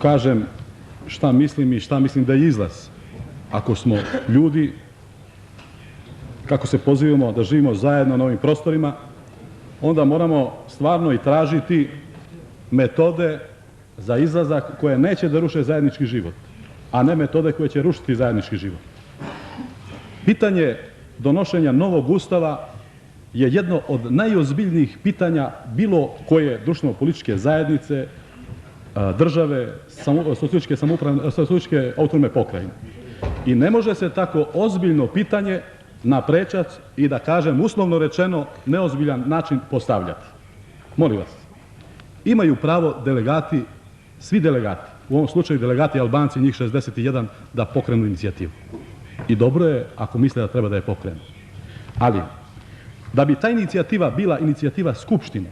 kažem šta mislim i šta mislim da je izlaz. Ako smo ljudi, kako se pozivamo da živimo zajedno na ovim prostorima, onda moramo stvarno i tražiti metode za izlazak koje neće da ruše zajednički život, a ne metode koje će rušiti zajednički život. Pitanje donošenja novog ustava je jedno od najozbiljnijih pitanja bilo koje društveno-političke zajednice, države, socijalističke autonomne pokrajine. I ne može se tako ozbiljno pitanje na prečac i da kažem uslovno rečeno neozbiljan način postavljati. Molim vas, imaju pravo delegati, svi delegati, u ovom slučaju delegati Albanci, njih 61, da pokrenu inicijativu. I dobro je ako misle da treba da je pokrenu. Ali, da bi ta inicijativa bila inicijativa Skupštine,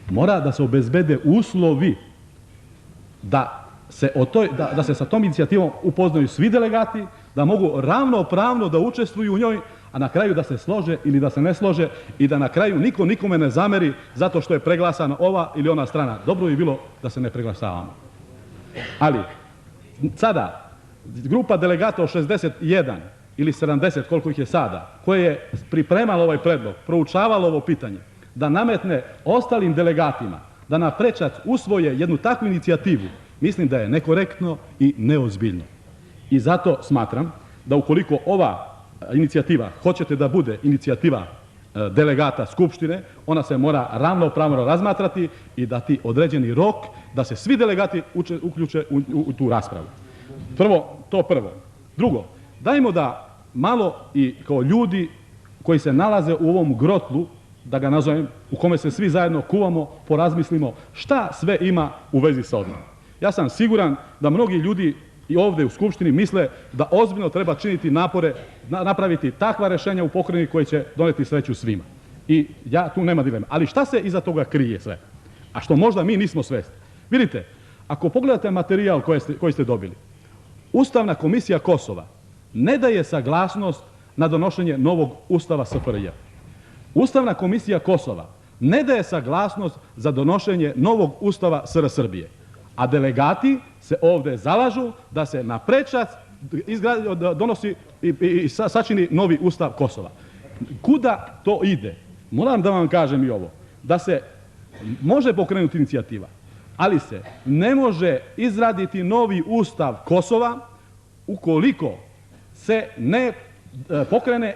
mora da se obezbede uslovi da se sa tom inicijativom upoznaju svi delegati, da mogu ravnopravno da učestvuju u njoj, a na kraju da se slože ili da se ne slože i da na kraju niko nikome ne zameri zato što je preglasana ova ili ona strana. Dobro bi bilo da se ne preglasavamo. Ali, sada, grupa delegata od 61 ili 70, koliko ih je sada, koje je pripremalo ovaj predlog, proučavalo ovo pitanje, da nametne ostalim delegatima da na prečac usvoje jednu takvu inicijativu, mislim da je nekorektno i neozbiljno. I zato smatram da ukoliko ova inicijativa hoćete da bude inicijativa delegata Skupštine, ona se mora ravnopravno razmatrati i dati određeni rok da se svi delegati uključe u tu raspravu. Prvo. Drugo, dajmo da malo i kao ljudi koji se nalaze u ovom grotlu, da ga nazovem, u kome se svi zajedno kuvamo, porazmislimo šta sve ima u vezi sa ovim. Ja sam siguran da mnogi ljudi i ovde u Skupštini misle da ozbiljno treba činiti napore, napraviti takva rešenja u pokrajini koje će doneti sreću svima. I ja tu nema dilema. Ali šta se iza toga krije sve? A što možda mi nismo svesni. Vidite, ako pogledate materijal koji ste dobili, Ustavna komisija Kosova ne daje saglasnost na donošenje novog ustava SFRJ. Ustavna komisija Kosova ne daje saglasnost za donošenje novog ustava SR Srbije. A delegati se ovde zalažu da se na prečac donosi i sačini novi ustav Kosova. Kuda to ide? Moram da vam kažem i ovo, da se može pokrenuti inicijativa, ali se ne može izraditi novi ustav Kosova ukoliko se ne pokrene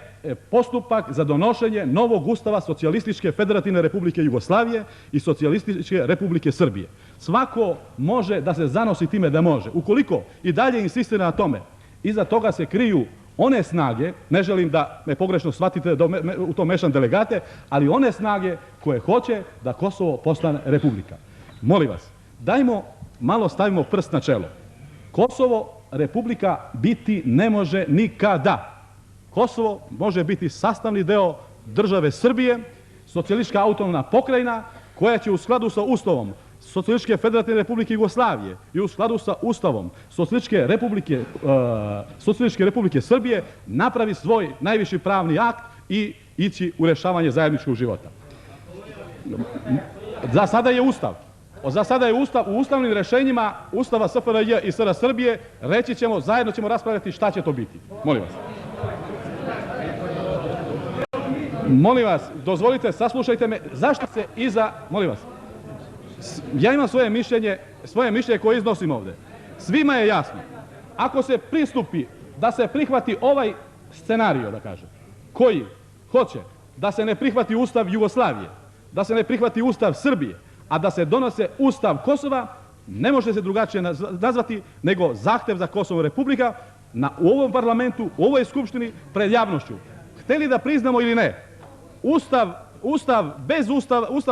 postupak za donošenje novog ustava Socijalističke Federativne Republike Jugoslavije i Socijalističke Republike Srbije. Svako može da se zanosi time da može. Ukoliko i dalje insistira na tome, iza toga se kriju one snage, ne želim da me pogrešno shvatite da u to mešam delegate, ali one snage koje hoće da Kosovo postane republika. Molim vas, dajmo malo stavimo prst na čelo. Kosovo republika biti ne može nikada. Kosovo može biti sastavni deo države Srbije, socijalistička autonomna pokrajina koja će u skladu sa Ustavom Socijalističke Federativne Republike Jugoslavije i u skladu sa Ustavom Socijalističke Republike Srbije napravi svoj najviši pravni akt i ići u rešavanje zajedničkog života. Za sada je Ustav. U ustavnim rešenjima Ustava SFRJ i SR Srbije reći ćemo, zajedno ćemo raspravljati šta će to biti. Molim vas. Molim vas, dozvolite, saslušajte me, zašto se iza, molim vas, ja imam svoje mišljenje koje iznosim ovde. Svima je jasno, ako se pristupi da se prihvati ovaj scenario, da kažem, koji hoće da se ne prihvati Ustav Jugoslavije, da se ne prihvati Ustav Srbije, a da se donose Ustav Kosova, ne može se drugačije nazvati nego zahtev za Kosovo republika u ovom parlamentu, u ovoj skupštini, pred javnošću. Hteli da priznamo ili ne, Ustav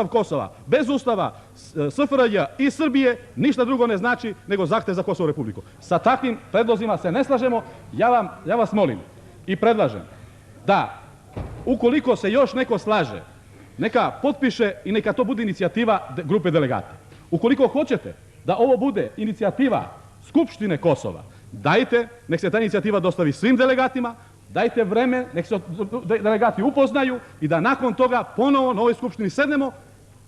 Kosova, bez Ustava SFRJ i Srbije, ništa drugo ne znači nego zahtev za Kosovo republiku. Sa takvim predlozima se ne slažemo. Ja vas molim i predlažem da, ukoliko se još neko slaže, neka potpiše i neka to bude inicijativa grupe delegata. Ukoliko hoćete da ovo bude inicijativa Skupštine Kosova, dajte, nek se ta inicijativa dostavi svim delegatima, dajte vreme, nek se delegati upoznaju i da nakon toga ponovo na ovoj skupštini sednemo.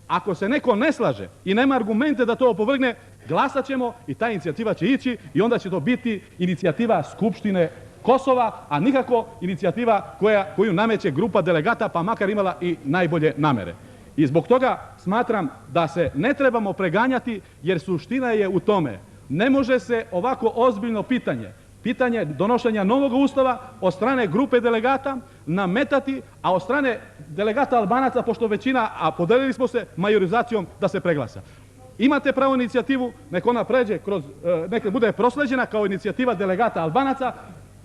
Ako se neko ne slaže i nema argumente da to opovrgne, glasat ćemo i ta inicijativa će ići i onda će to biti inicijativa Skupštine Kosova, a nikako inicijativa koju nameće grupa delegata, pa makar imala i najbolje namere. I zbog toga smatram da se ne trebamo preganjati, jer suština je u tome. Ne može se ovako ozbiljno pitanje donošenja novog ustava od strane grupe delegata nametati, a od strane delegata Albanaca, pošto većina, a podelili smo se majorizacijom, da se preglasa. Imate pravo inicijativu, nek ona pređe neka bude prosleđena kao inicijativa delegata Albanaca,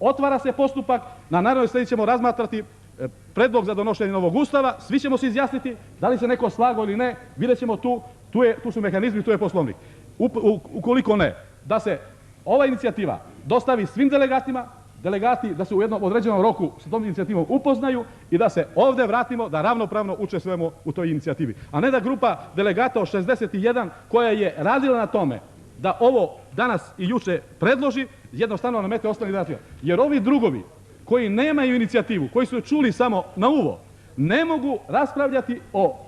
otvara se postupak, na narednoj sjednici ćemo razmatrati predlog za donošenje novog ustava, svi ćemo se izjasniti, da li se neko slagao ili ne, vidjet ćemo tu su mehanizmi, tu je poslovnik. Ukoliko ne, da se ova inicijativa dostavi svim delegatima, delegati da se u jednom određenom roku s tom inicijativom upoznaju i da se ovdje vratimo da ravnopravno učestvujemo u toj inicijativi. A ne da grupa delegata od 61 koja je radila na tome da ovo danas i juče predloži, jednostavno namete ostali inicijativa. Jer ovi drugovi koji nemaju inicijativu, koji su čuli samo na uvo, ne mogu raspravljati o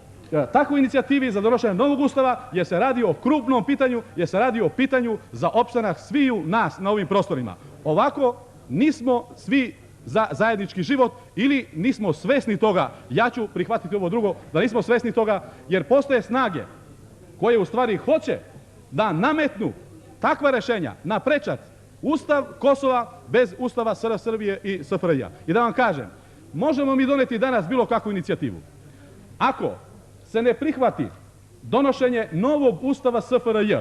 takvoj inicijativi za donošenje novog ustava, jer se radi o krupnom pitanju, jer se radi o pitanju za opstanak sviju nas na ovim prostorima. Ovako nismo svi za zajednički život ili nismo svesni toga, ja ću prihvatiti ovo drugo, da nismo svesni toga, jer postoje snage koje u stvari hoće da nametnu takva rješenja na prečac Ustav Kosova bez Ustava SR Srbije i SFRJ. I da vam kažem, možemo mi doneti danas bilo kakvu inicijativu. Ako se ne prihvati donošenje novog Ustava SFRJ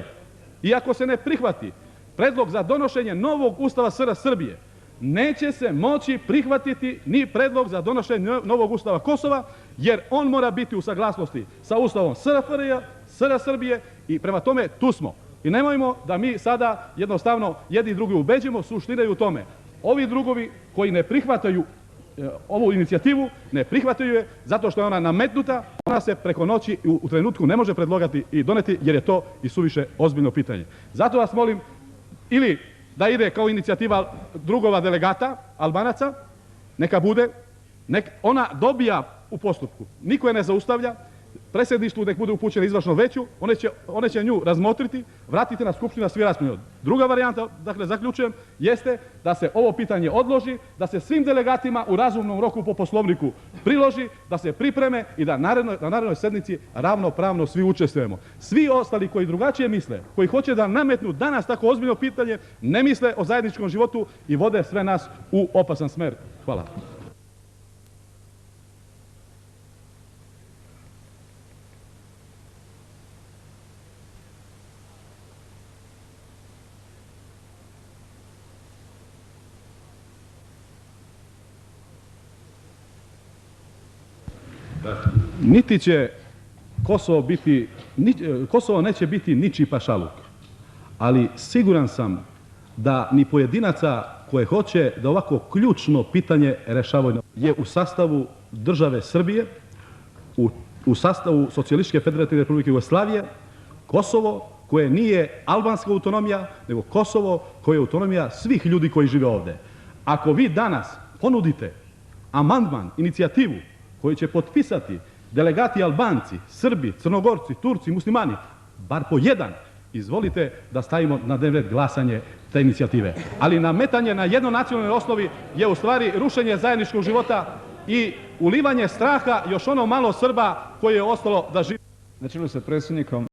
i ako se ne prihvati predlog za donošenje novog Ustava SR Srbije, neće se moći prihvatiti ni predlog za donošenje novog Ustava Kosova, jer on mora biti u saglasnosti sa Ustavom SFRJ, SR Srbije i prema tome tu smo. I nemojmo da mi sada jednostavno jedni drugi ubeđujemo, suština je u tome. Ovi drugovi koji ne prihvataju ovu inicijativu, ne prihvataju je zato što je ona nametnuta, ona se preko noći u trenutku ne može predlogati i doneti, jer je to i suviše ozbiljno pitanje. Zato vas molim, ili da ide kao inicijativa drugova delegata, Albanaca, neka bude, ona dobija u postupku, niko je ne zaustavlja, predsjedništvu nek bude upućeno izvršno veću, one će nju razmotriti, vratiti na skupštinu, svi raspravljaju. Druga varijanta, dakle zaključujem, jeste da se ovo pitanje odloži, da se svim delegatima u razumnom roku po poslovniku priloži, da se pripreme i da na narednoj sednici ravnopravno svi učestvujemo. Svi ostali koji drugačije misle, koji hoće da nametnu danas tako ozbiljno pitanje, ne misle o zajedničkom životu i vode sve nas u opasan smer. Hvala. Niti će Kosovo neće biti ničiji pašaluk, ali siguran sam da ni pojedinaca koje hoće da ovako ključno pitanje rešavaju je u sastavu države Srbije, u sastavu Socijalističke federativne republike Jugoslavije, Kosovo koje nije albanska autonomija, nego Kosovo koje je autonomija svih ljudi koji žive ovdje. Ako vi danas ponudite amandman, inicijativu koju će potpisati delegati Albanci, Srbi, Crnogorci, Turci, muslimani, bar po jedan, izvolite da stavimo na dnevni red glasanje te inicijative. Ali nametanje na jednonacionalnoj osnovi je u stvari rušenje zajedničkog života i ulivanje straha još ono malo Srba koje je ostalo da živi. Na čelu sa predsjednikom